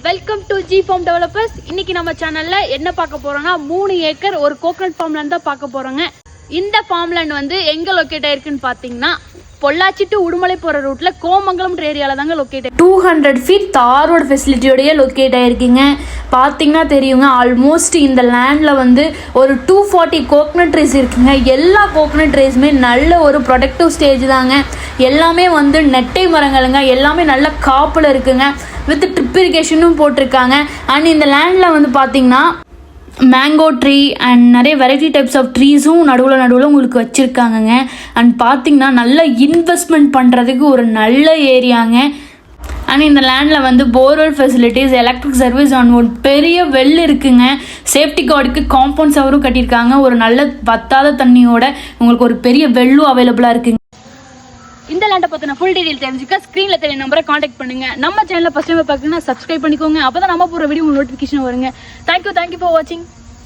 Welcome to G form developers. இன்னைக்கு நம்ம சேனல்ல என்ன பார்க்க போறோம்னா 3 ஏக்கர் ஒரு கோகனட் ஃபார்ம் லேண்ட் தான் பார்க்க போறோங்க. இந்த ஃபார்ம் லேண்ட் வந்து எங்க லொக்கேட் ஆயிருக்குன்னு பாத்தீங்கன்னா பொள்ளாச்சி டு உடுமலை போற ரூட்ல கோமங்கலம் ஏரியால தாங்க லொக்கேட். 200 ஃபீட் தார் ரோடு ஃபெசிலிட்டியோடய லொக்கேட் ஆயிருக்குங்க. பார்த்தீங்கன்னா தெரியுங்க, ஆல்மோஸ்ட் இந்த லேண்டில் வந்து ஒரு 240 கோகனட் ட்ரீஸ் இருக்குங்க. எல்லா கோகனட் ட்ரீஸுமே நல்ல ஒரு ப்ரொடக்டிவ் ஸ்டேஜ் தாங்க. எல்லாமே வந்து நெட்டை மரங்களுங்க, எல்லாமே நல்ல காப்பில் இருக்குங்க. வித் ட்ரிப் இரிகேஷனும் போட்டிருக்காங்க. அண்ட் இந்த லேண்டில் வந்து பார்த்தீங்கன்னா மேங்கோ ட்ரீ அண்ட் நிறைய வெரைட்டி டைப்ஸ் ஆஃப் ட்ரீஸும் நடுவில் உங்களுக்கு வச்சுருக்காங்கங்க. அண்ட் பார்த்தீங்கன்னா நல்ல இன்வெஸ்ட்மெண்ட் பண்ணுறதுக்கு ஒரு நல்ல ஏரியாங்க. அண்ட் இந்த லேண்டில் வந்து borewell facilities, electric service and ஒரு பெரிய வெல் இருக்குங்க. சேஃப்டி கார்டுக்கு காம்பவுண்ட் சவரும் கட்டியிருக்காங்க. ஒரு நல்ல வத்தாத தண்ணியோட உங்களுக்கு ஒரு பெரிய வெல்லும் அவைலபிளாக இருக்குங்க. இந்த லேண்டை பற்றின ஃபுல் டீடைல் தெரிஞ்சுக்க ஸ்க்ரீனில் தெரிய நம்பரை காண்டாக்ட் பண்ணுங்க. நம்ம சேனலில் ஃபஸ்ட் டைம் பார்க்கணும்னா சப்ஸ்கிரைப் பண்ணிக்கோங்க. அப்போ தான் நம்ம போகிற வீடியோ உங்களுக்கு நோட்டிஃபிகேஷன் வருங்க. தேங்க்யூ ஃபார் வாட்சிங்.